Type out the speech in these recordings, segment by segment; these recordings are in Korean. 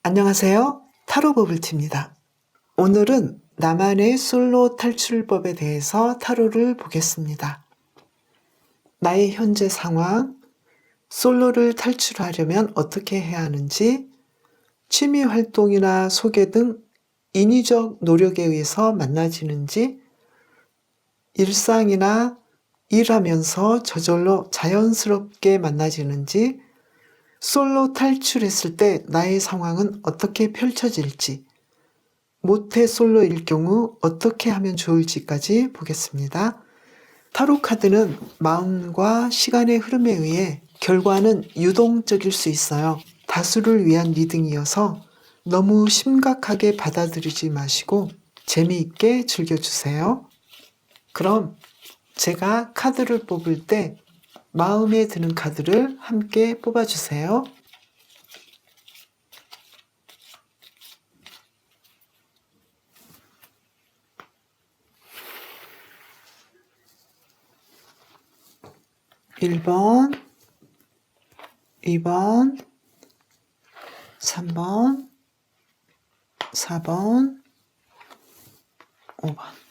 안녕하세요. 타로 버블티입니다. 오늘은 나만의 솔로 탈출법에 대해서 타로를 보겠습니다. 나의 현재 상황, 솔로를 탈출하려면 어떻게 해야 하는지, 취미 활동이나 소개 등 인위적 노력에 의해서 만나지는지, 일상이나 일하면서 저절로 자연스럽게 만나지는지, 솔로 탈출했을 때 나의 상황은 어떻게 펼쳐질지, 모태 솔로일 경우 어떻게 하면 좋을지까지 보겠습니다. 타로 카드는 마음과 시간의 흐름에 의해 결과는 유동적일 수 있어요. 다수를 위한 리딩이어서 너무 심각하게 받아들이지 마시고 재미있게 즐겨주세요. 그럼 제가 카드를 뽑을 때 마음에 드는 카드를 함께 뽑아주세요. (1번) (2번) (3번) (4번) (5번)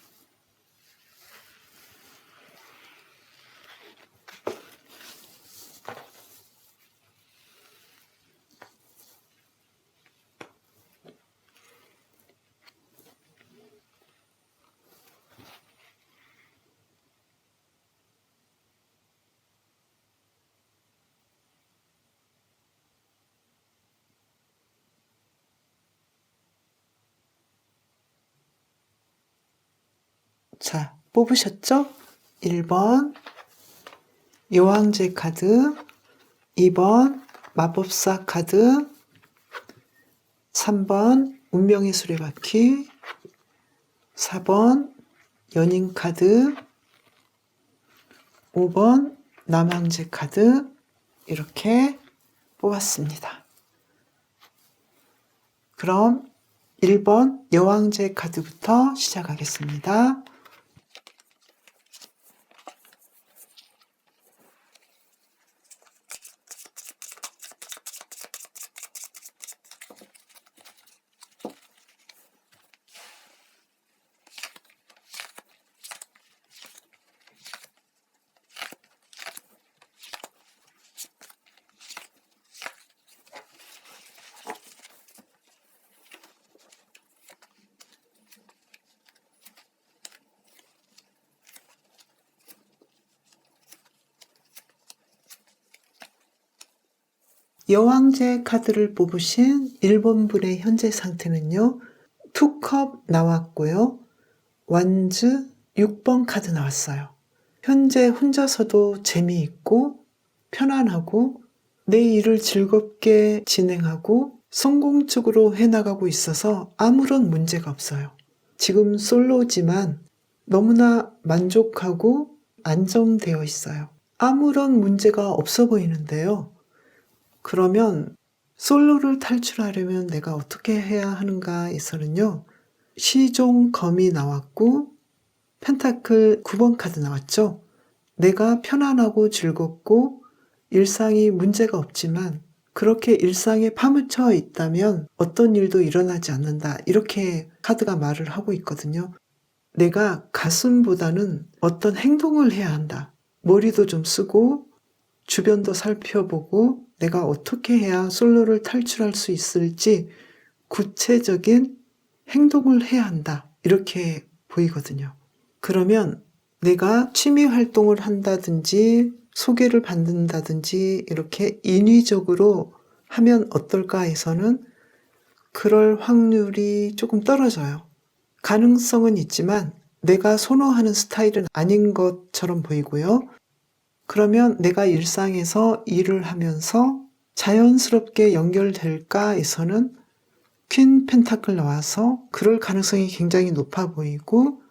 자, 뽑으셨죠? 1번 여왕제 카드, 2번 마법사 카드, 3번 운명의 수레바퀴, 4번 연인 카드, 5번 남왕제 카드, 이렇게 뽑았습니다. 그럼 1번 여왕제 카드부터 시작하겠습니다. 여왕제 카드를 뽑으신 1번 분의 현재 상태는요. 투컵 나왔고요. 완즈 6번 카드 나왔어요. 현재 혼자서도 재미있고 편안하고 내 일을 즐겁게 진행하고 성공적으로 해나가고 있어서 아무런 문제가 없어요. 지금 솔로지만 너무나 만족하고 안정되어 있어요. 아무런 문제가 없어 보이는데요. 그러면 솔로를 탈출하려면 내가 어떻게 해야 하는가에서는요. 시종 검이 나왔고 펜타클 9번 카드 나왔죠. 내가 편안하고 즐겁고 일상이 문제가 없지만 그렇게 일상에 파묻혀 있다면 어떤 일도 일어나지 않는다. 이렇게 카드가 말을 하고 있거든요. 내가 가슴보다는 어떤 행동을 해야 한다. 머리도 좀 쓰고 주변도 살펴보고 내가 어떻게 해야 솔로를 탈출할 수 있을지 구체적인 행동을 해야 한다. 이렇게 보이거든요. 그러면 내가 취미 활동을 한다든지 소개를 받는다든지 이렇게 인위적으로 하면 어떨까 해서는 그럴 확률이 조금 떨어져요. 가능성은 있지만 내가 선호하는 스타일은 아닌 것처럼 보이고요. 그러면 내가 일상에서 일을 하면서 자연스럽게 연결될까 해서는 퀸 펜타클 나와서 그럴 가능성이 굉장히 높아 보이고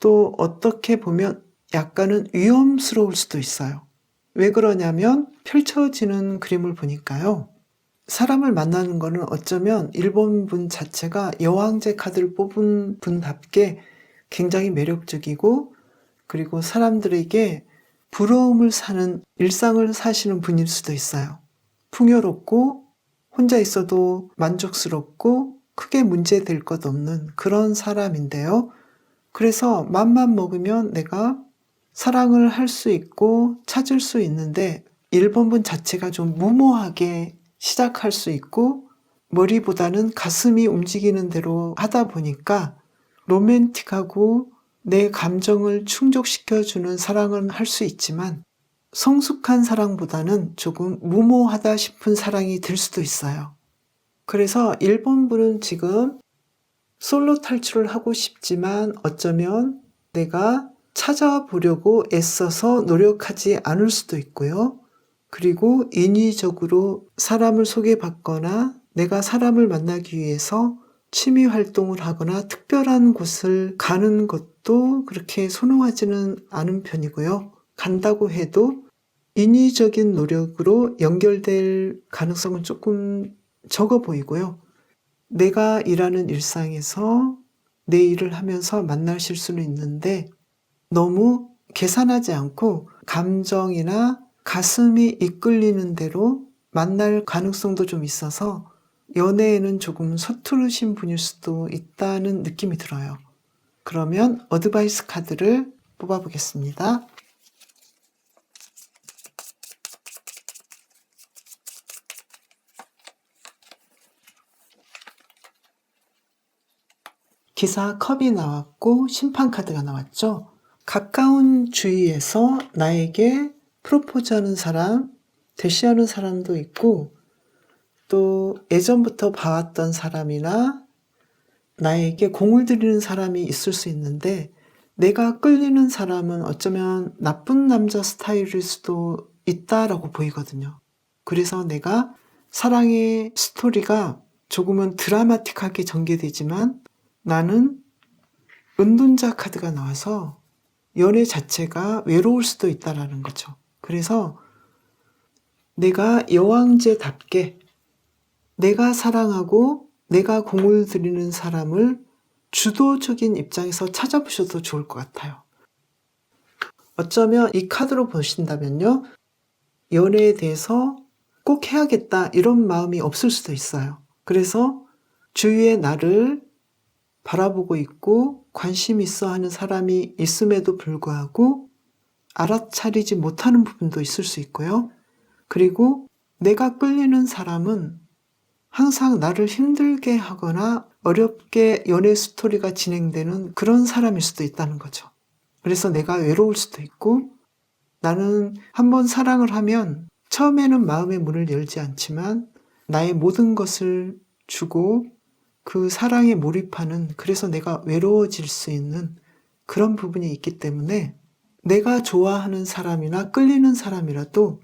또 어떻게 보면 약간은 위험스러울 수도 있어요. 왜 그러냐면 펼쳐지는 그림을 보니까요. 사람을 만나는 거는 어쩌면 일본 분 자체가 여왕제 카드를 뽑은 분답게 굉장히 매력적이고 그리고 사람들에게 부러움을 사는 일상을 사시는 분일 수도 있어요. 풍요롭고 혼자 있어도 만족스럽고 크게 문제될 것 없는 그런 사람인데요. 그래서 맘만 먹으면 내가 사랑을 할 수 있고 찾을 수 있는데 1번분 자체가 좀 무모하게 시작할 수 있고 머리보다는 가슴이 움직이는 대로 하다 보니까 로맨틱하고 내 감정을 충족시켜주는 사랑은 할 수 있지만 성숙한 사랑보다는 조금 무모하다 싶은 사랑이 될 수도 있어요. 그래서 1번분은 지금 솔로 탈출을 하고 싶지만 어쩌면 내가 찾아보려고 애써서 노력하지 않을 수도 있고요. 그리고 인위적으로 사람을 소개받거나 내가 사람을 만나기 위해서 취미 활동을 하거나 특별한 곳을 가는 것도 그렇게 선호하지는 않은 편이고요. 간다고 해도 인위적인 노력으로 연결될 가능성은 조금 적어 보이고요. 내가 일하는 일상에서 내 일을 하면서 만나실 수는 있는데 너무 계산하지 않고 감정이나 가슴이 이끌리는 대로 만날 가능성도 좀 있어서 연애에는 조금 서투르신 분일 수도 있다는 느낌이 들어요. 그러면 어드바이스 카드를 뽑아보겠습니다. 기사 컵이 나왔고 심판 카드가 나왔죠. 가까운 주위에서 나에게 프로포즈하는 사람, 대시하는 사람도 있고 또 예전부터 봐왔던 사람이나 나에게 공을 들이는 사람이 있을 수 있는데 내가 끌리는 사람은 어쩌면 나쁜 남자 스타일일 수도 있다라고 보이거든요. 그래서 내가 사랑의 스토리가 조금은 드라마틱하게 전개되지만 나는 은둔자 카드가 나와서 연애 자체가 외로울 수도 있다라는 거죠. 그래서 내가 여왕제답게 내가 사랑하고 내가 공을 들이는 사람을 주도적인 입장에서 찾아보셔도 좋을 것 같아요. 어쩌면 이 카드로 보신다면요. 연애에 대해서 꼭 해야겠다 이런 마음이 없을 수도 있어요. 그래서 주위에 나를 바라보고 있고 관심 있어 하는 사람이 있음에도 불구하고 알아차리지 못하는 부분도 있을 수 있고요. 그리고 내가 끌리는 사람은 항상 나를 힘들게 하거나 어렵게 연애 스토리가 진행되는 그런 사람일 수도 있다는 거죠. 그래서 내가 외로울 수도 있고 나는 한번 사랑을 하면 처음에는 마음의 문을 열지 않지만 나의 모든 것을 주고 그 사랑에 몰입하는 그래서 내가 외로워질 수 있는 그런 부분이 있기 때문에 내가 좋아하는 사람이나 끌리는 사람이라도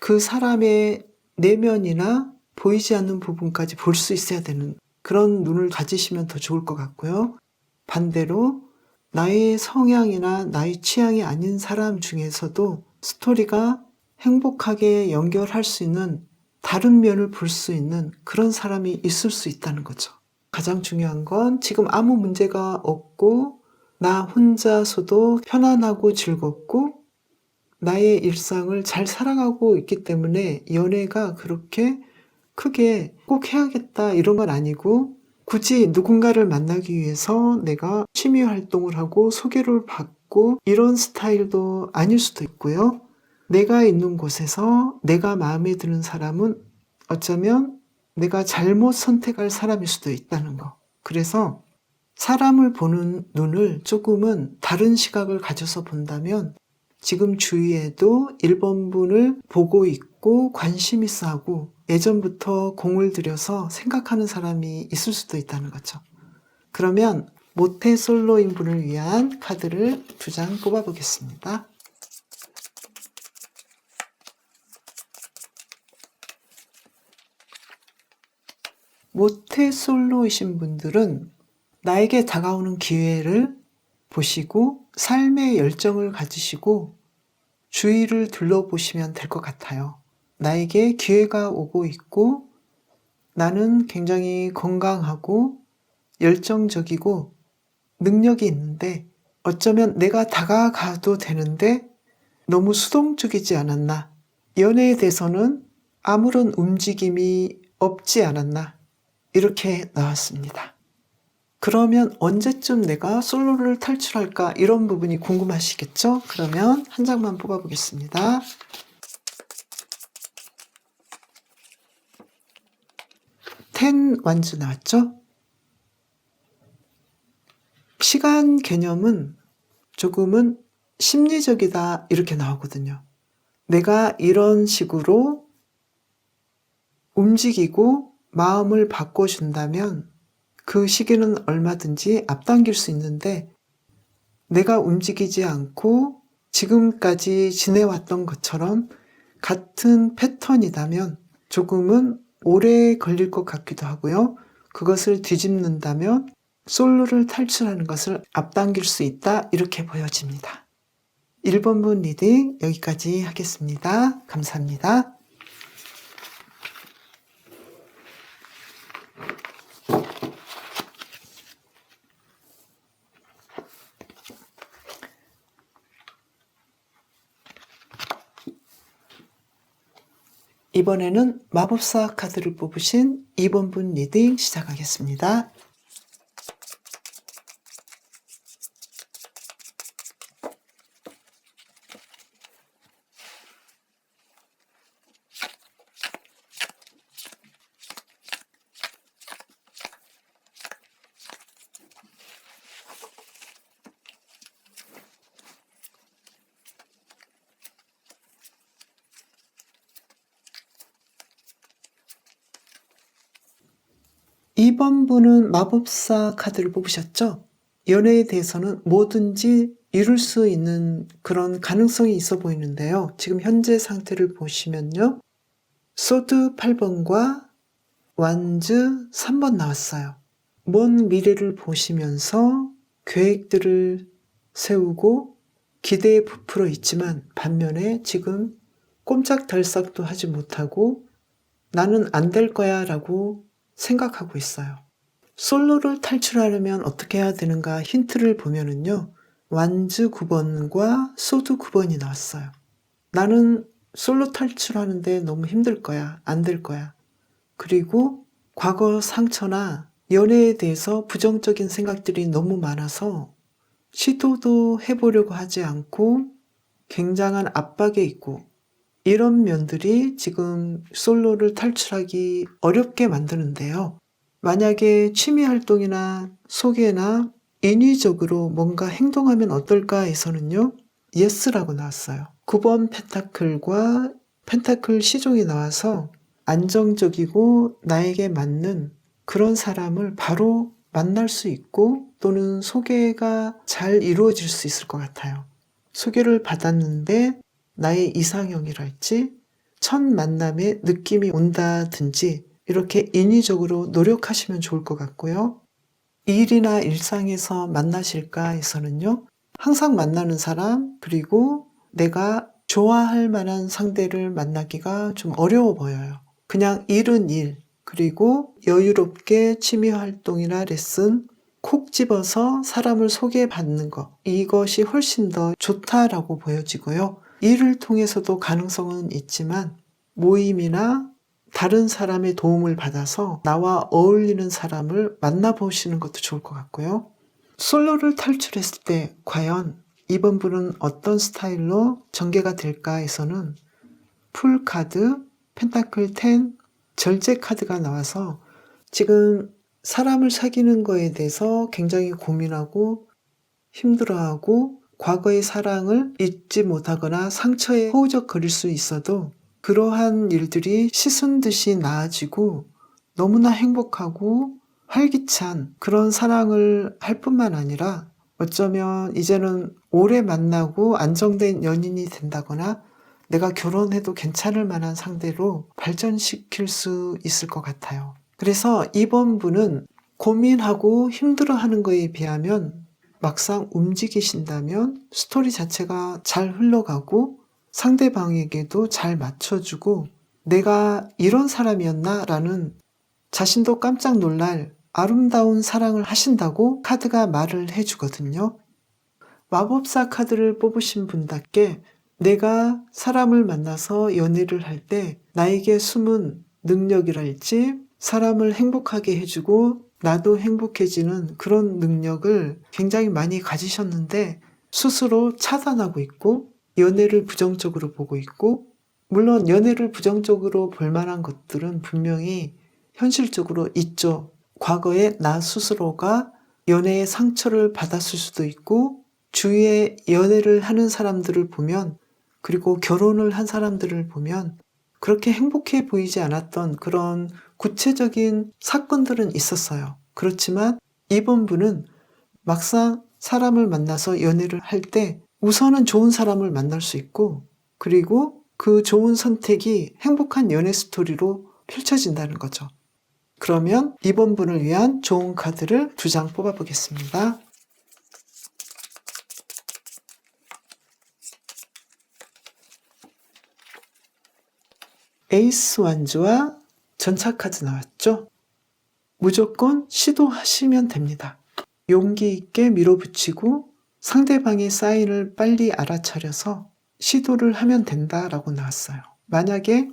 그 사람의 내면이나 보이지 않는 부분까지 볼 수 있어야 되는 그런 눈을 가지시면 더 좋을 것 같고요. 반대로 나의 성향이나 나의 취향이 아닌 사람 중에서도 스토리가 행복하게 연결할 수 있는 다른 면을 볼 수 있는 그런 사람이 있을 수 있다는 거죠. 가장 중요한 건 지금 아무 문제가 없고 나 혼자서도 편안하고 즐겁고 나의 일상을 잘 살아가고 있기 때문에 연애가 그렇게 크게 꼭 해야겠다 이런 건 아니고 굳이 누군가를 만나기 위해서 내가 취미 활동을 하고 소개를 받고 이런 스타일도 아닐 수도 있고요. 내가 있는 곳에서 내가 마음에 드는 사람은 어쩌면 내가 잘못 선택할 사람일 수도 있다는 거. 그래서 사람을 보는 눈을 조금은 다른 시각을 가져서 본다면 지금 주위에도 1번분을 보고 있고 관심 있어 하고 예전부터 공을 들여서 생각하는 사람이 있을 수도 있다는 거죠. 그러면 모태 솔로인 분을 위한 카드를 2장 뽑아보겠습니다. 모태 솔로이신 분들은 나에게 다가오는 기회를 보시고 삶의 열정을 가지시고 주위를 둘러보시면 될 것 같아요. 나에게 기회가 오고 있고 나는 굉장히 건강하고 열정적이고 능력이 있는데 어쩌면 내가 다가가도 되는데 너무 수동적이지 않았나. 연애에 대해서는 아무런 움직임이 없지 않았나? 이렇게 나왔습니다. 그러면 언제쯤 내가 솔로를 탈출할까? 이런 부분이 궁금하시겠죠? 그러면 한 장만 뽑아보겠습니다. 텐 완즈 나왔죠? 시간 개념은 조금은 심리적이다 이렇게 나오거든요. 내가 이런 식으로 움직이고 마음을 바꿔준다면 그 시기는 얼마든지 앞당길 수 있는데 내가 움직이지 않고 지금까지 지내왔던 것처럼 같은 패턴이라면 조금은 오래 걸릴 것 같기도 하고요. 그것을 뒤집는다면 솔로를 탈출하는 것을 앞당길 수 있다 이렇게 보여집니다. 1번분 리딩 여기까지 하겠습니다. 감사합니다. 이번에는 마법사 카드를 뽑으신 2번분 리딩 시작하겠습니다. 이번 분은 마법사 카드를 뽑으셨죠? 연애에 대해서는 뭐든지 이룰 수 있는 그런 가능성이 있어 보이는데요. 지금 현재 상태를 보시면요. 소드 8번과 완즈 3번 나왔어요. 먼 미래를 보시면서 계획들을 세우고 기대에 부풀어 있지만 반면에 지금 꼼짝달싹도 하지 못하고 나는 안 될 거야 라고 생각하고 있어요. 솔로를 탈출하려면 어떻게 해야 되는가 힌트를 보면은요. 완즈 9번과 소드 9번이 나왔어요. 나는 솔로 탈출하는데 너무 힘들 거야. 안 될 거야. 그리고 과거 상처나 연애에 대해서 부정적인 생각들이 너무 많아서 시도도 해보려고 하지 않고 굉장한 압박에 있고 이런 면들이 지금 솔로를 탈출하기 어렵게 만드는데요. 만약에 취미 활동이나 소개나 인위적으로 뭔가 행동하면 어떨까 해서는요. 예스라고 나왔어요. 9번 펜타클과 펜타클 시종이 나와서 안정적이고 나에게 맞는 그런 사람을 바로 만날 수 있고 또는 소개가 잘 이루어질 수 있을 것 같아요. 소개를 받았는데 나의 이상형이랄지 첫 만남에 느낌이 온다든지 이렇게 인위적으로 노력하시면 좋을 것 같고요. 일이나 일상에서 만나실까 해서는요. 항상 만나는 사람 그리고 내가 좋아할 만한 상대를 만나기가 좀 어려워 보여요. 그냥 일은 일 그리고 여유롭게 취미활동이나 레슨 콕 집어서 사람을 소개받는 것 이것이 훨씬 더 좋다라고 보여지고요. 일을 통해서도 가능성은 있지만 모임이나 다른 사람의 도움을 받아서 나와 어울리는 사람을 만나보시는 것도 좋을 것 같고요. 솔로를 탈출했을 때 과연 이번 분은 어떤 스타일로 전개가 될까 해서는 풀카드, 펜타클 10, 절제 카드가 나와서 지금 사람을 사귀는 거에 대해서 굉장히 고민하고 힘들어하고 과거의 사랑을 잊지 못하거나 상처에 허우적거릴 수 있어도 그러한 일들이 씻은 듯이 나아지고 너무나 행복하고 활기찬 그런 사랑을 할 뿐만 아니라 어쩌면 이제는 오래 만나고 안정된 연인이 된다거나 내가 결혼해도 괜찮을 만한 상대로 발전시킬 수 있을 것 같아요. 그래서 이번 분은 고민하고 힘들어하는 거에 비하면 막상 움직이신다면 스토리 자체가 잘 흘러가고 상대방에게도 잘 맞춰주고 내가 이런 사람이었나? 라는 자신도 깜짝 놀랄 아름다운 사랑을 하신다고 카드가 말을 해주거든요. 마법사 카드를 뽑으신 분답게 내가 사람을 만나서 연애를 할 때 나에게 숨은 능력이랄지 사람을 행복하게 해주고 나도 행복해지는 그런 능력을 굉장히 많이 가지셨는데 스스로 차단하고 있고 연애를 부정적으로 보고 있고, 물론 연애를 부정적으로 볼 만한 것들은 분명히 현실적으로 있죠. 과거에 나 스스로가 연애의 상처를 받았을 수도 있고, 주위에 연애를 하는 사람들을 보면, 그리고 결혼을 한 사람들을 보면 그렇게 행복해 보이지 않았던 그런 구체적인 사건들은 있었어요. 그렇지만 이번 분은 막상 사람을 만나서 연애를 할 때 우선은 좋은 사람을 만날 수 있고, 그리고 그 좋은 선택이 행복한 연애 스토리로 펼쳐진다는 거죠. 그러면 이번 분을 위한 좋은 카드를 2장 뽑아보겠습니다. 에이스 완주와 전차 카드 나왔죠? 무조건 시도하시면 됩니다. 용기 있게 밀어붙이고 상대방의 사인을 빨리 알아차려서 시도를 하면 된다라고 나왔어요. 만약에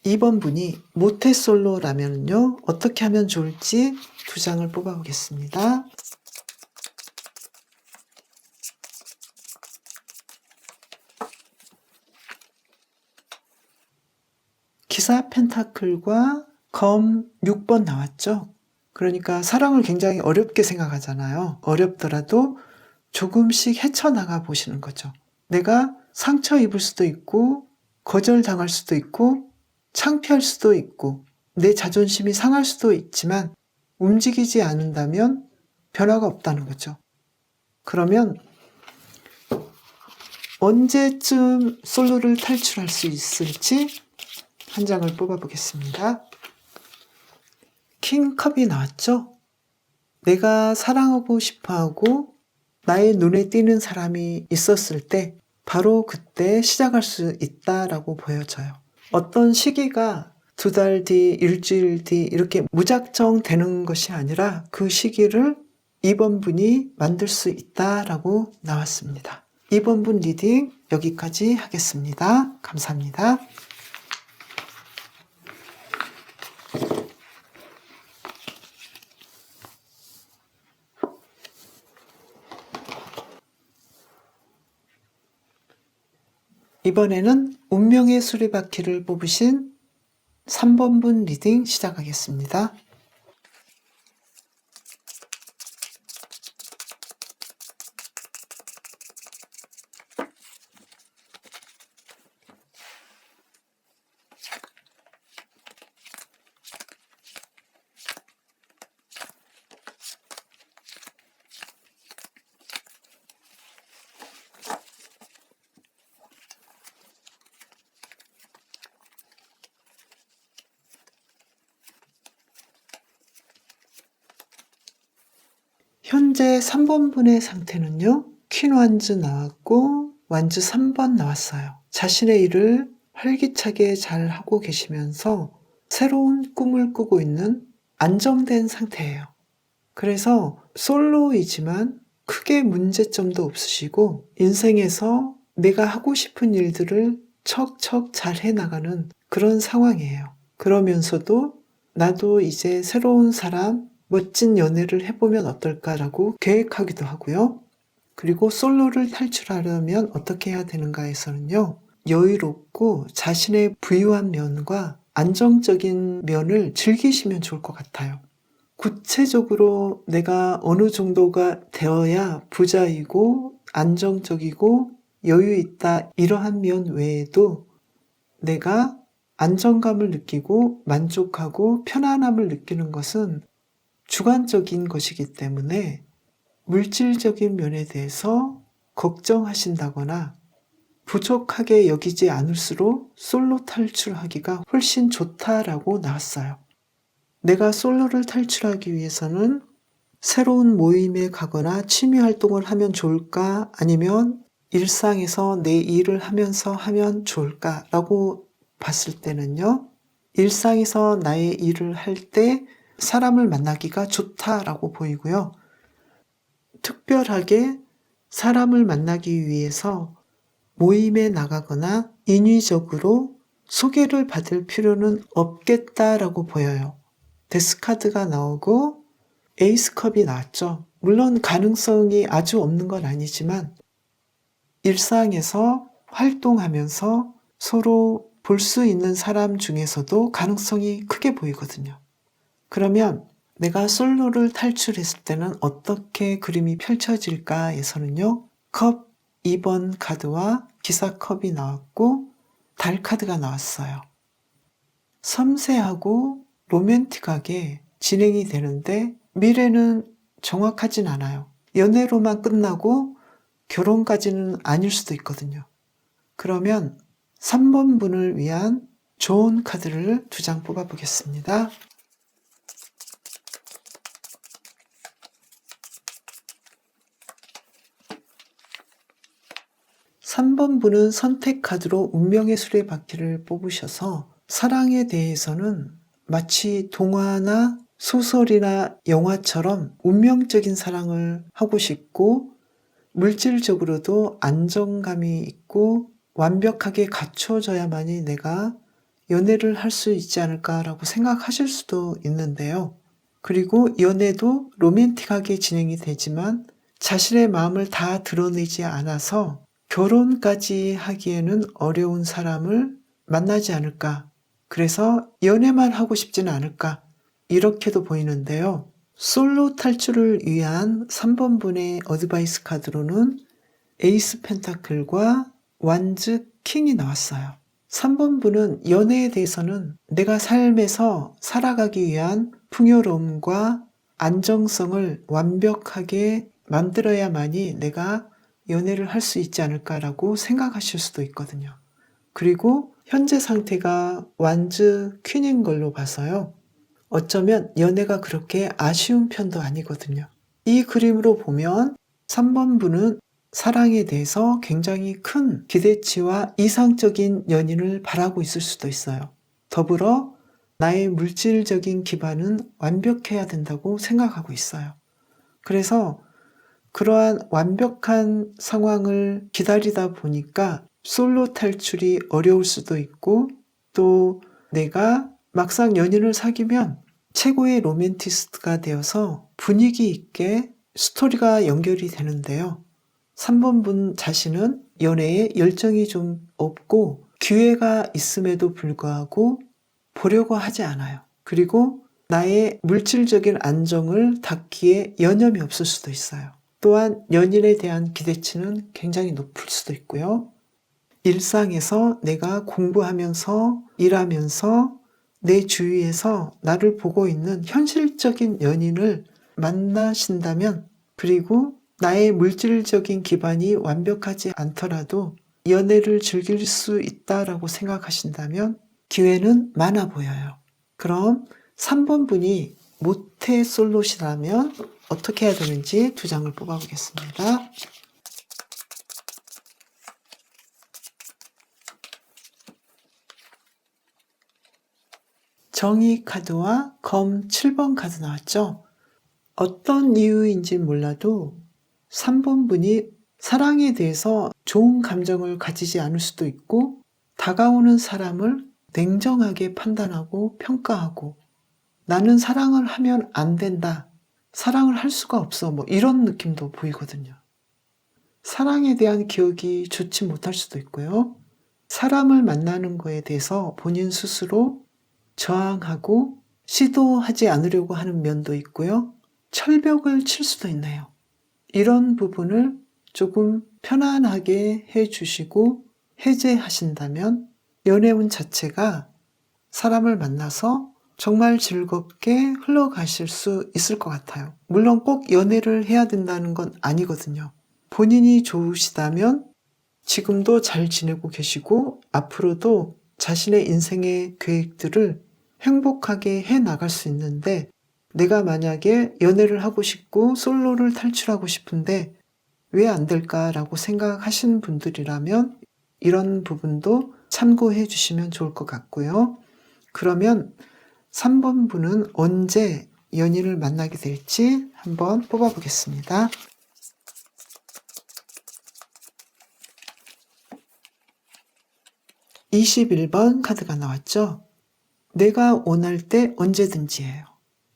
이번 분이 모태솔로라면요, 어떻게 하면 좋을지 2장을 뽑아보겠습니다. 기사 펜타클과 검 6번 나왔죠? 그러니까 사랑을 굉장히 어렵게 생각하잖아요. 어렵더라도 조금씩 헤쳐나가 보시는 거죠. 내가 상처 입을 수도 있고, 거절당할 수도 있고, 창피할 수도 있고, 내 자존심이 상할 수도 있지만 움직이지 않는다면 변화가 없다는 거죠. 그러면 언제쯤 솔로를 탈출할 수 있을지 한 장을 뽑아보겠습니다. 킹컵이 나왔죠? 내가 사랑하고 싶어하고 나의 눈에 띄는 사람이 있었을 때 바로 그때 시작할 수 있다라고 보여져요. 어떤 시기가 2달 뒤, 일주일 뒤 이렇게 무작정 되는 것이 아니라 그 시기를 이번 분이 만들 수 있다라고 나왔습니다. 이번 분 리딩 여기까지 하겠습니다. 감사합니다. 이번에는 운명의 수리바퀴를 뽑으신 3번 분 리딩 시작하겠습니다. 현재 3번 분의 상태는요, 퀸 완즈 나왔고 완즈 3번 나왔어요. 자신의 일을 활기차게 잘 하고 계시면서 새로운 꿈을 꾸고 있는 안정된 상태예요. 그래서 솔로이지만 크게 문제점도 없으시고 인생에서 내가 하고 싶은 일들을 척척 잘 해나가는 그런 상황이에요. 그러면서도 나도 이제 새로운 사람, 멋진 연애를 해보면 어떨까라고 계획하기도 하고요. 그리고 솔로를 탈출하려면 어떻게 해야 되는가에서는요, 여유롭고 자신의 부유한 면과 안정적인 면을 즐기시면 좋을 것 같아요. 구체적으로 내가 어느 정도가 되어야 부자이고 안정적이고 여유 있다 이러한 면 외에도 내가 안정감을 느끼고 만족하고 편안함을 느끼는 것은 주관적인 것이기 때문에 물질적인 면에 대해서 걱정하신다거나 부족하게 여기지 않을수록 솔로 탈출하기가 훨씬 좋다라고 나왔어요. 내가 솔로를 탈출하기 위해서는 새로운 모임에 가거나 취미 활동을 하면 좋을까? 아니면 일상에서 내 일을 하면서 하면 좋을까라고 봤을 때는요, 일상에서 나의 일을 할 때 사람을 만나기가 좋다라고 보이고요. 특별하게 사람을 만나기 위해서 모임에 나가거나 인위적으로 소개를 받을 필요는 없겠다라고 보여요. 데스카드가 나오고 에이스컵이 나왔죠. 물론 가능성이 아주 없는 건 아니지만 일상에서 활동하면서 서로 볼 수 있는 사람 중에서도 가능성이 크게 보이거든요. 그러면 내가 솔로를 탈출했을 때는 어떻게 그림이 펼쳐질까에서는요. 컵 2번 카드와 기사 컵이 나왔고 달 카드가 나왔어요. 섬세하고 로맨틱하게 진행이 되는데 미래는 정확하진 않아요. 연애로만 끝나고 결혼까지는 아닐 수도 있거든요. 그러면 3번 분을 위한 좋은 카드를 2장 뽑아보겠습니다. 3번 분은 선택 카드로 운명의 수레바퀴를 뽑으셔서 사랑에 대해서는 마치 동화나 소설이나 영화처럼 운명적인 사랑을 하고 싶고 물질적으로도 안정감이 있고 완벽하게 갖춰져야만이 내가 연애를 할 수 있지 않을까라고 생각하실 수도 있는데요. 그리고 연애도 로맨틱하게 진행이 되지만 자신의 마음을 다 드러내지 않아서 결혼까지 하기에는 어려운 사람을 만나지 않을까. 그래서 연애만 하고 싶지는 않을까. 이렇게도 보이는데요. 솔로 탈출을 위한 3번 분의 어드바이스 카드로는 에이스 펜타클과 완즈 킹이 나왔어요. 3번 분은 연애에 대해서는 내가 삶에서 살아가기 위한 풍요로움과 안정성을 완벽하게 만들어야만이 내가 연애를 할 수 있지 않을까라고 생각하실 수도 있거든요. 그리고 현재 상태가 완즈 퀸인 걸로 봐서요. 어쩌면 연애가 그렇게 아쉬운 편도 아니거든요. 이 그림으로 보면 3번 분은 사랑에 대해서 굉장히 큰 기대치와 이상적인 연인을 바라고 있을 수도 있어요. 더불어 나의 물질적인 기반은 완벽해야 된다고 생각하고 있어요. 그래서 그러한 완벽한 상황을 기다리다 보니까 솔로 탈출이 어려울 수도 있고 또 내가 막상 연인을 사귀면 최고의 로맨티스트가 되어서 분위기 있게 스토리가 연결이 되는데요. 3번 분 자신은 연애에 열정이 좀 없고 기회가 있음에도 불구하고 보려고 하지 않아요. 그리고 나의 물질적인 안정을 닦기에 여념이 없을 수도 있어요. 또한 연인에 대한 기대치는 굉장히 높을 수도 있고요. 일상에서 내가 공부하면서 일하면서 내 주위에서 나를 보고 있는 현실적인 연인을 만나신다면 그리고 나의 물질적인 기반이 완벽하지 않더라도 연애를 즐길 수 있다라고 생각하신다면 기회는 많아 보여요. 그럼 3번 분이 모태 솔로시라면 어떻게 해야 되는지 2장을 뽑아보겠습니다. 정의 카드와 검 7번 카드 나왔죠. 어떤 이유인지 몰라도 3번 분이 사랑에 대해서 좋은 감정을 가지지 않을 수도 있고 다가오는 사람을 냉정하게 판단하고 평가하고 나는 사랑을 하면 안 된다. 사랑을 할 수가 없어. 이런 느낌도 보이거든요. 사랑에 대한 기억이 좋지 못할 수도 있고요. 사람을 만나는 거에 대해서 본인 스스로 저항하고 시도하지 않으려고 하는 면도 있고요. 철벽을 칠 수도 있네요. 이런 부분을 조금 편안하게 해주시고 해제하신다면 연애운 자체가 사람을 만나서 정말 즐겁게 흘러가실 수 있을 것 같아요. 물론 꼭 연애를 해야 된다는 건 아니거든요. 본인이 좋으시다면 지금도 잘 지내고 계시고 앞으로도 자신의 인생의 계획들을 행복하게 해 나갈 수 있는데 내가 만약에 연애를 하고 싶고 솔로를 탈출하고 싶은데 왜 안 될까라고 생각하시는 분들이라면 이런 부분도 참고해 주시면 좋을 것 같고요. 그러면 3번 분은 언제 연인을 만나게 될지 한번 뽑아보겠습니다. 21번 카드가 나왔죠. 내가 원할 때 언제든지예요.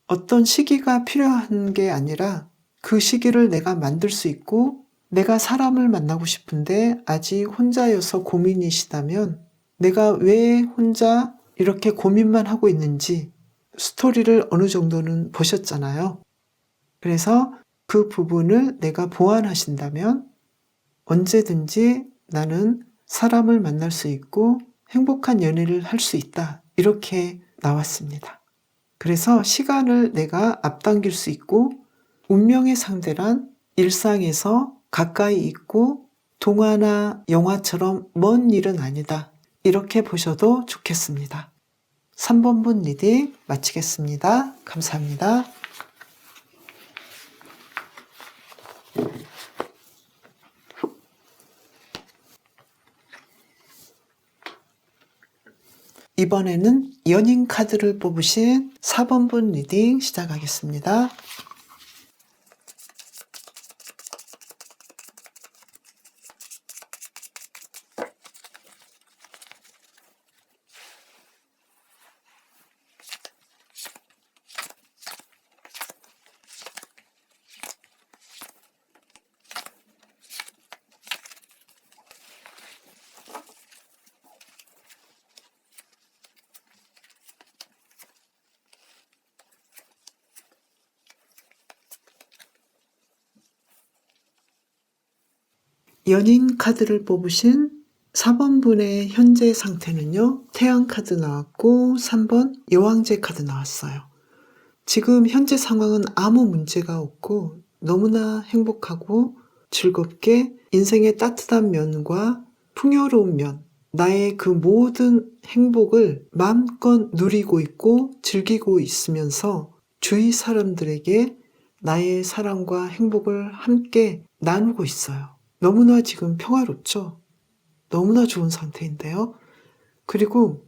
어떤 시기가 필요한 게 아니라 그 시기를 내가 만들 수 있고, 내가 사람을 만나고 싶은데 아직 혼자여서 고민이시다면 내가 왜 혼자 이렇게 고민만 하고 있는지 스토리를 어느 정도는 보셨잖아요. 그래서 그 부분을 내가 보완하신다면 언제든지 나는 사람을 만날 수 있고 행복한 연애를 할 수 있다. 이렇게 나왔습니다. 그래서 시간을 내가 앞당길 수 있고, 운명의 상대란 일상에서 가까이 있고 동화나 영화처럼 먼 일은 아니다. 이렇게 보셔도 좋겠습니다. 3번 분 리딩 마치겠습니다. 감사합니다. 이번에는 연인 카드를 뽑으신 4번 분 리딩 시작하겠습니다. 연인 카드를 뽑으신 4번 분의 현재 상태는요. 태양 카드 나왔고 3번 여왕제 카드 나왔어요. 지금 현재 상황은 아무 문제가 없고 너무나 행복하고 즐겁게 인생의 따뜻한 면과 풍요로운 면, 나의 그 모든 행복을 마음껏 누리고 있고 즐기고 있으면서 주위 사람들에게 나의 사랑과 행복을 함께 나누고 있어요. 너무나 지금 평화롭죠? 너무나 좋은 상태인데요. 그리고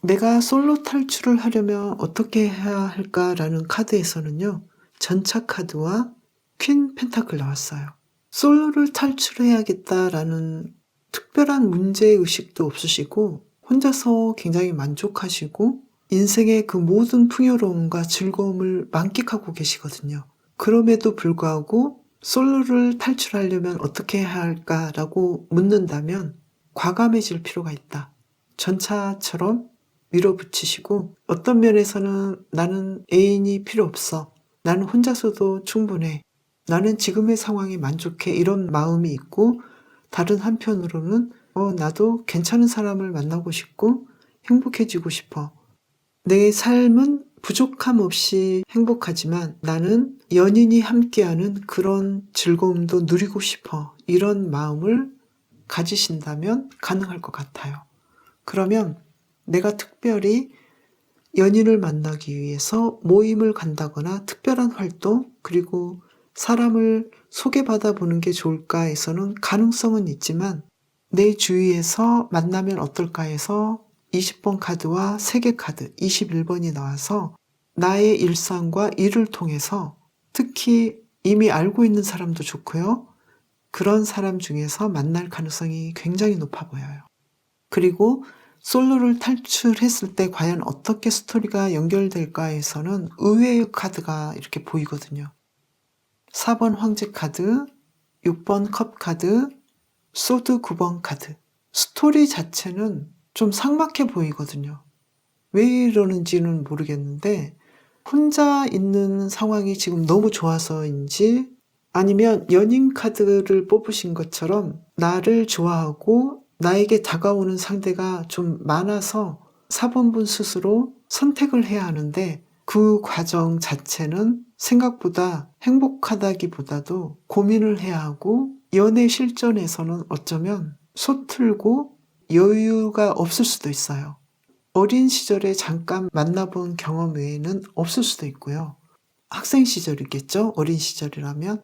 내가 솔로 탈출을 하려면 어떻게 해야 할까라는 카드에서는요. 전차 카드와 퀸 펜타클 나왔어요. 솔로를 탈출해야겠다라는 특별한 문제의식도 없으시고 혼자서 굉장히 만족하시고 인생의 그 모든 풍요로움과 즐거움을 만끽하고 계시거든요. 그럼에도 불구하고 솔로를 탈출하려면 어떻게 해야 할까라고 묻는다면 과감해질 필요가 있다. 전차처럼 밀어붙이시고 어떤 면에서는 나는 애인이 필요 없어. 나는 혼자서도 충분해. 나는 지금의 상황에 만족해. 이런 마음이 있고 다른 한편으로는 나도 괜찮은 사람을 만나고 싶고 행복해지고 싶어. 내 삶은 부족함 없이 행복하지만 나는 연인이 함께하는 그런 즐거움도 누리고 싶어. 이런 마음을 가지신다면 가능할 것 같아요. 그러면 내가 특별히 연인을 만나기 위해서 모임을 간다거나 특별한 활동, 그리고 사람을 소개받아 보는 게 좋을까에서는 가능성은 있지만 내 주위에서 만나면 어떨까 해서 20번 카드와 3개 카드, 21번이 나와서 나의 일상과 일을 통해서 특히 이미 알고 있는 사람도 좋고요. 그런 사람 중에서 만날 가능성이 굉장히 높아 보여요. 그리고 솔로를 탈출했을 때 과연 어떻게 스토리가 연결될까에서는 의외의 카드가 이렇게 보이거든요. 4번 황제 카드, 6번 컵 카드, 소드 9번 카드. 스토리 자체는 좀 삭막해 보이거든요. 왜 이러는지는 모르겠는데 혼자 있는 상황이 지금 너무 좋아서인지 아니면 연인 카드를 뽑으신 것처럼 나를 좋아하고 나에게 다가오는 상대가 좀 많아서 4번분 스스로 선택을 해야 하는데 그 과정 자체는 생각보다 행복하다기보다도 고민을 해야 하고 연애 실전에서는 어쩌면 소틀고 여유가 없을 수도 있어요. 어린 시절에 잠깐 만나본 경험 외에는 없을 수도 있고요. 학생 시절이겠죠? 어린 시절이라면.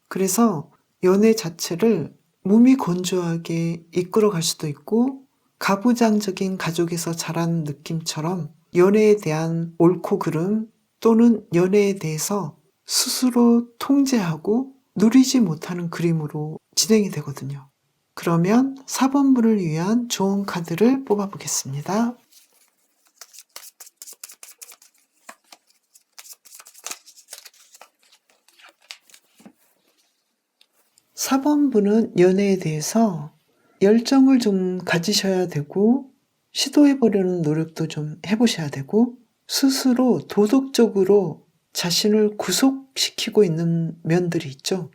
그래서 연애 자체를 몸이 건조하게 이끌어갈 수도 있고 가부장적인 가족에서 자란 느낌처럼 연애에 대한 옳고 그름 또는 연애에 대해서 스스로 통제하고 누리지 못하는 그림으로 진행이 되거든요. 그러면 4번분을 위한 좋은 카드를 뽑아보겠습니다. 4번분은 연애에 대해서 열정을 좀 가지셔야 되고 시도해보려는 노력도 좀 해보셔야 되고 스스로 도덕적으로 자신을 구속시키고 있는 면들이 있죠.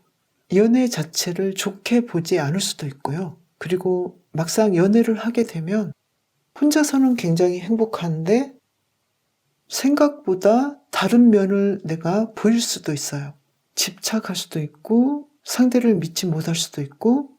연애 자체를 좋게 보지 않을 수도 있고요. 그리고 막상 연애를 하게 되면 혼자서는 굉장히 행복한데 생각보다 다른 면을 내가 보일 수도 있어요. 집착할 수도 있고 상대를 믿지 못할 수도 있고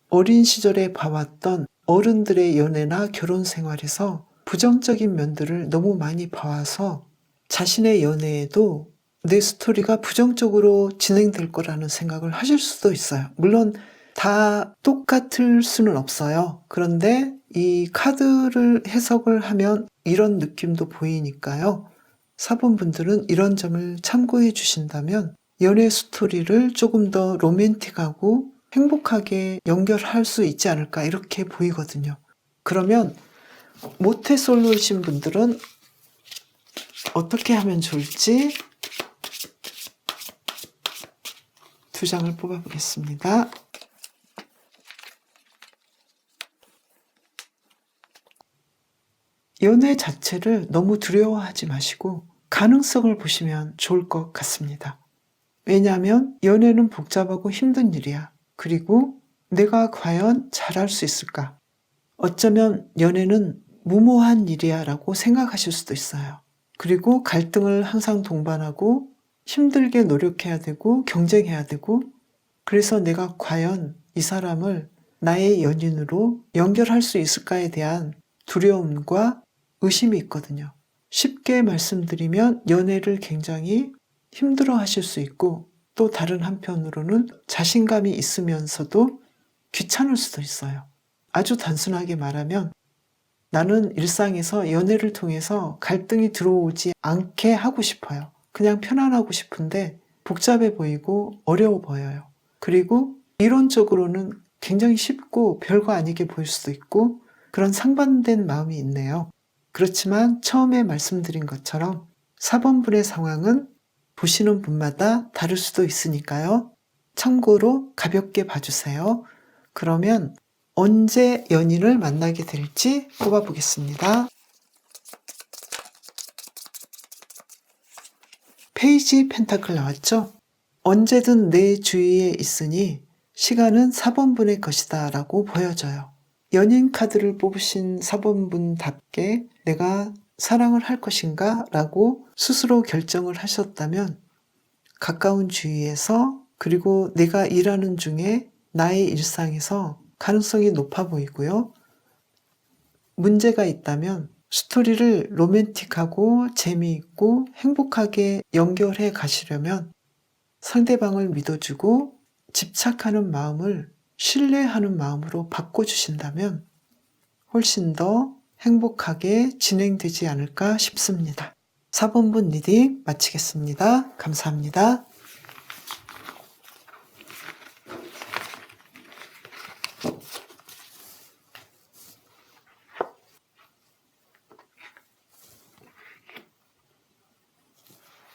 어린 시절에 봐왔던 어른들의 연애나 결혼 생활에서 부정적인 면들을 너무 많이 봐와서 자신의 연애에도 내 스토리가 부정적으로 진행될 거라는 생각을 하실 수도 있어요. 물론 다 똑같을 수는 없어요. 그런데 이 카드를 해석을 하면 이런 느낌도 보이니까요. 4번 분들은 이런 점을 참고해 주신다면 연애 스토리를 조금 더 로맨틱하고 행복하게 연결할 수 있지 않을까 이렇게 보이거든요. 그러면 모태솔로이신 분들은 어떻게 하면 좋을지 2장을 뽑아보겠습니다. 연애 자체를 너무 두려워하지 마시고 가능성을 보시면 좋을 것 같습니다. 왜냐하면 연애는 복잡하고 힘든 일이야. 그리고 내가 과연 잘할 수 있을까? 어쩌면 연애는 무모한 일이야 라고 생각하실 수도 있어요. 그리고 갈등을 항상 동반하고 힘들게 노력해야 되고 경쟁해야 되고 그래서 내가 과연 이 사람을 나의 연인으로 연결할 수 있을까에 대한 두려움과 의심이 있거든요. 쉽게 말씀드리면 연애를 굉장히 힘들어 하실 수 있고 또 다른 한편으로는 자신감이 있으면서도 귀찮을 수도 있어요. 아주 단순하게 말하면 나는 일상에서 연애를 통해서 갈등이 들어오지 않게 하고 싶어요. 그냥 편안하고 싶은데 복잡해 보이고 어려워 보여요. 그리고 이론적으로는 굉장히 쉽고 별거 아니게 보일 수도 있고 그런 상반된 마음이 있네요. 그렇지만 처음에 말씀드린 것처럼 4번분의 상황은 보시는 분마다 다를 수도 있으니까요. 참고로 가볍게 봐주세요. 그러면 언제 연인을 만나게 될지 뽑아보겠습니다. 페이지 펜타클 나왔죠? 언제든 내 주위에 있으니 시간은 4번분의 것이다 라고 보여져요. 연인 카드를 뽑으신 4번분답게 내가 사랑을 할 것인가 라고 스스로 결정을 하셨다면 가까운 주위에서 그리고 내가 일하는 중에 나의 일상에서 가능성이 높아 보이고요. 문제가 있다면 스토리를 로맨틱하고 재미있고 행복하게 연결해 가시려면 상대방을 믿어주고 집착하는 마음을 신뢰하는 마음으로 바꿔주신다면 훨씬 더 행복하게 진행되지 않을까 싶습니다. 4번분 리딩 마치겠습니다. 감사합니다.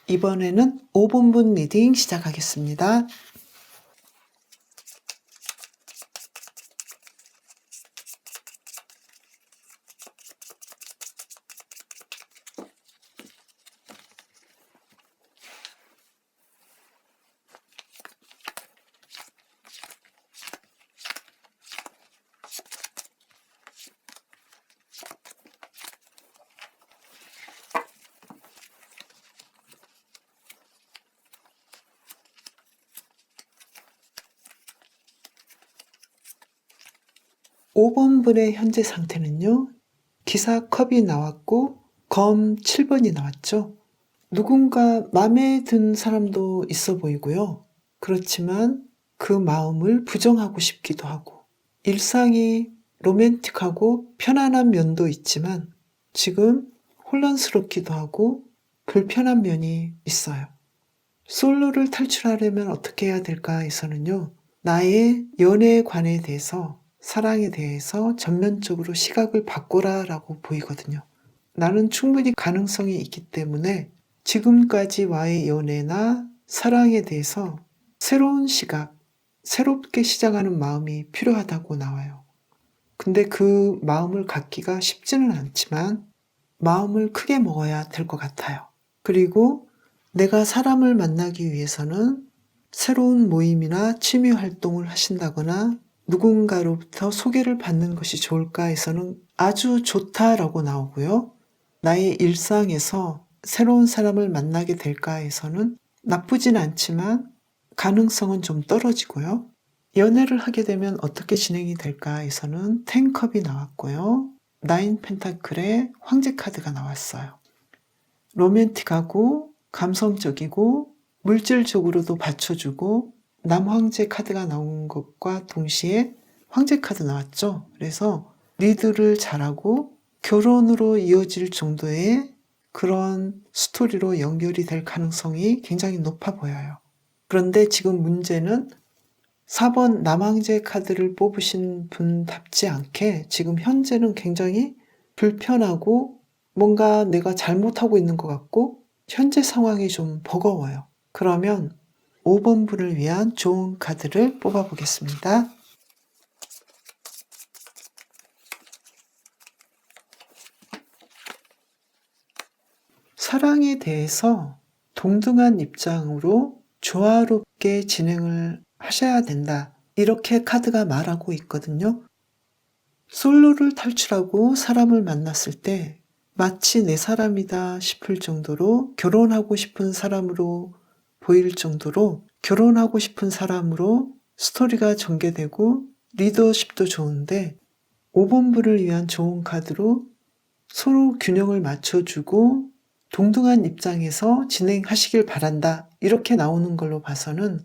이번에는 5번분 리딩 시작하겠습니다. 오 번분의 현재 상태는요. 기사 컵이 나왔고 검 7번이 나왔죠. 누군가 마음에 든 사람도 있어 보이고요. 그렇지만 그 마음을 부정하고 싶기도 하고 일상이 로맨틱하고 편안한 면도 있지만 지금 혼란스럽기도 하고 불편한 면이 있어요. 솔로를 탈출하려면 어떻게 해야 될까 해서는요. 나의 연애관에 대해서 사랑에 대해서 전면적으로 시각을 바꾸라라고 보이거든요. 나는 충분히 가능성이 있기 때문에 지금까지와의 연애나 사랑에 대해서 새로운 시각, 새롭게 시작하는 마음이 필요하다고 나와요. 근데 그 마음을 갖기가 쉽지는 않지만 마음을 크게 먹어야 될 것 같아요. 그리고 내가 사람을 만나기 위해서는 새로운 모임이나 취미 활동을 하신다거나 누군가로부터 소개를 받는 것이 좋을까 해서는 아주 좋다라고 나오고요. 나의 일상에서 새로운 사람을 만나게 될까 해서는 나쁘진 않지만 가능성은 좀 떨어지고요. 연애를 하게 되면 어떻게 진행이 될까 해서는 10컵이 나왔고요. 9 펜타클의 황제 카드가 나왔어요. 로맨틱하고 감성적이고 물질적으로도 받쳐주고 남황제 카드가 나온 것과 동시에 황제 카드 나왔죠. 그래서 리드를 잘하고 결혼으로 이어질 정도의 그런 스토리로 연결이 될 가능성이 굉장히 높아 보여요. 그런데 지금 문제는 4번 남황제 카드를 뽑으신 분답지 않게 지금 현재는 굉장히 불편하고 뭔가 내가 잘못하고 있는 것 같고 현재 상황이 좀 버거워요. 그러면 5번 분을 위한 좋은 카드를 뽑아보겠습니다. 사랑에 대해서 동등한 입장으로 조화롭게 진행을 하셔야 된다. 이렇게 카드가 말하고 있거든요. 솔로를 탈출하고 사람을 만났을 때 마치 내 사람이다 싶을 정도로 결혼하고 싶은 사람으로 보일 정도로 결혼하고 싶은 사람으로 스토리가 전개되고 리더십도 좋은데 5번 분을 위한 좋은 카드로 서로 균형을 맞춰주고 동등한 입장에서 진행하시길 바란다. 이렇게 나오는 걸로 봐서는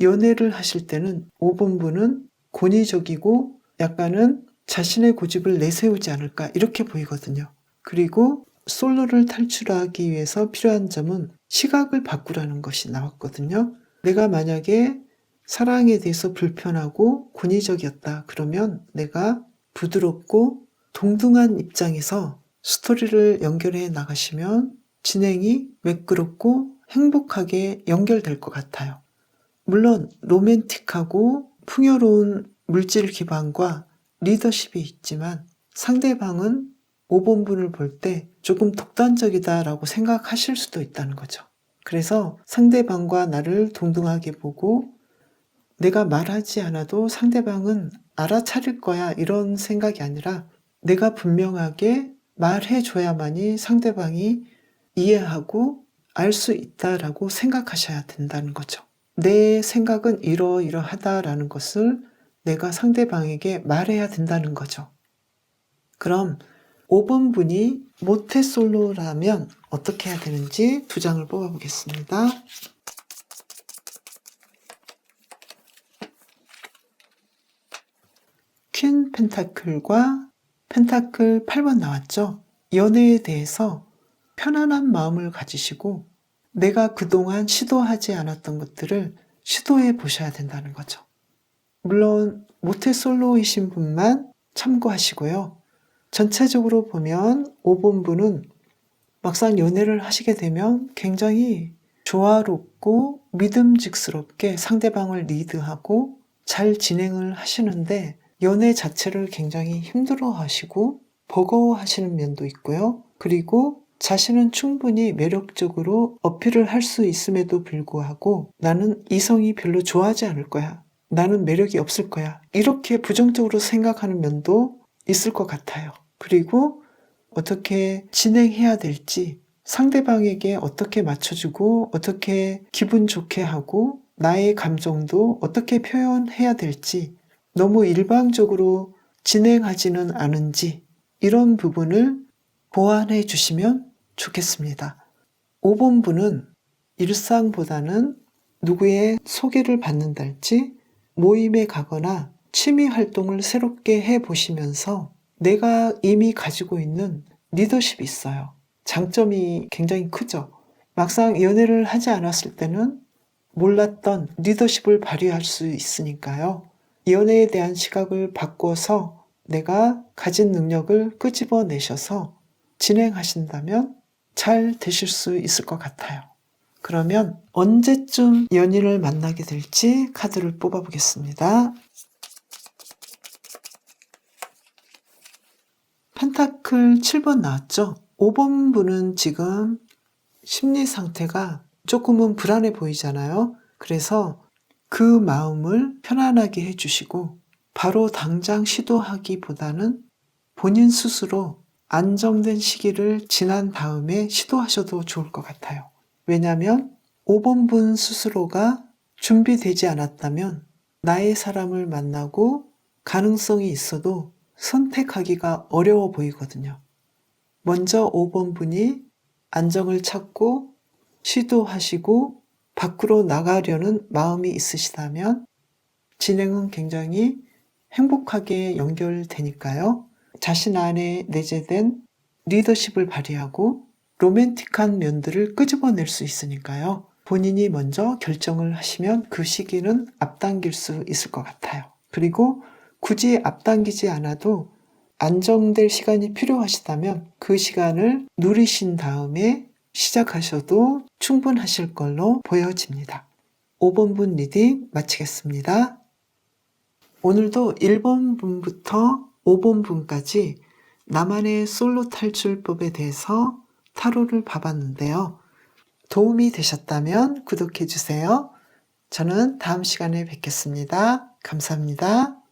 연애를 하실 때는 5번 분은 권위적이고 약간은 자신의 고집을 내세우지 않을까 이렇게 보이거든요. 그리고 솔로를 탈출하기 위해서 필요한 점은 시각을 바꾸라는 것이 나왔거든요. 내가 만약에 사랑에 대해서 불편하고 권위적이었다. 그러면 내가 부드럽고 동등한 입장에서 스토리를 연결해 나가시면 진행이 매끄럽고 행복하게 연결될 것 같아요. 물론 로맨틱하고 풍요로운 물질 기반과 리더십이 있지만 상대방은 5번 분을 볼 때 조금 독단적이다라고 생각하실 수도 있다는 거죠. 그래서 상대방과 나를 동등하게 보고 내가 말하지 않아도 상대방은 알아차릴 거야 이런 생각이 아니라 내가 분명하게 말해줘야만이 상대방이 이해하고 알 수 있다라고 생각하셔야 된다는 거죠. 내 생각은 이러이러하다라는 것을 내가 상대방에게 말해야 된다는 거죠. 그럼 5번 분이 모태솔로라면 어떻게 해야 되는지 두 장을 뽑아보겠습니다. 퀸 펜타클과 펜타클 8번 나왔죠. 연애에 대해서 편안한 마음을 가지시고 내가 그동안 시도하지 않았던 것들을 시도해 보셔야 된다는 거죠. 물론 모태솔로이신 분만 참고하시고요. 전체적으로 보면 5번 분은 막상 연애를 하시게 되면 굉장히 조화롭고 믿음직스럽게 상대방을 리드하고 잘 진행을 하시는데 연애 자체를 굉장히 힘들어 하시고 버거워 하시는 면도 있고요. 그리고 자신은 충분히 매력적으로 어필을 할 수 있음에도 불구하고 나는 이성이 별로 좋아하지 않을 거야. 나는 매력이 없을 거야. 이렇게 부정적으로 생각하는 면도 있을 것 같아요. 그리고 어떻게 진행해야 될지 상대방에게 어떻게 맞춰주고 어떻게 기분 좋게 하고 나의 감정도 어떻게 표현해야 될지 너무 일방적으로 진행하지는 않은지 이런 부분을 보완해 주시면 좋겠습니다. 5번 분은 일상보다는 누구의 소개를 받는달지 모임에 가거나 취미 활동을 새롭게 해보시면서 내가 이미 가지고 있는 리더십이 있어요. 장점이 굉장히 크죠. 막상 연애를 하지 않았을 때는 몰랐던 리더십을 발휘할 수 있으니까요. 연애에 대한 시각을 바꿔서 내가 가진 능력을 끄집어내셔서 진행하신다면 잘 되실 수 있을 것 같아요. 그러면 언제쯤 연인을 만나게 될지 카드를 뽑아보겠습니다. 펜타클 7번 나왔죠? 5번 분은 지금 심리 상태가 조금은 불안해 보이잖아요. 그래서 그 마음을 편안하게 해주시고 바로 당장 시도하기보다는 본인 스스로 안정된 시기를 지난 다음에 시도하셔도 좋을 것 같아요. 왜냐하면 5번 분 스스로가 준비되지 않았다면 나의 사람을 만나고 가능성이 있어도 선택하기가 어려워 보이거든요. 먼저 5번 분이 안정을 찾고 시도하시고 밖으로 나가려는 마음이 있으시다면 진행은 굉장히 행복하게 연결되니까요. 자신 안에 내재된 리더십을 발휘하고 로맨틱한 면들을 끄집어낼 수 있으니까요. 본인이 먼저 결정을 하시면 그 시기는 앞당길 수 있을 것 같아요. 그리고 굳이 앞당기지 않아도 안정될 시간이 필요하시다면 그 시간을 누리신 다음에 시작하셔도 충분하실 걸로 보여집니다. 5번 분 리딩 마치겠습니다. 오늘도 1번 분부터 5번 분까지 나만의 솔로 탈출법에 대해서 타로를 봐봤는데요. 도움이 되셨다면 구독해주세요. 저는 다음 시간에 뵙겠습니다. 감사합니다.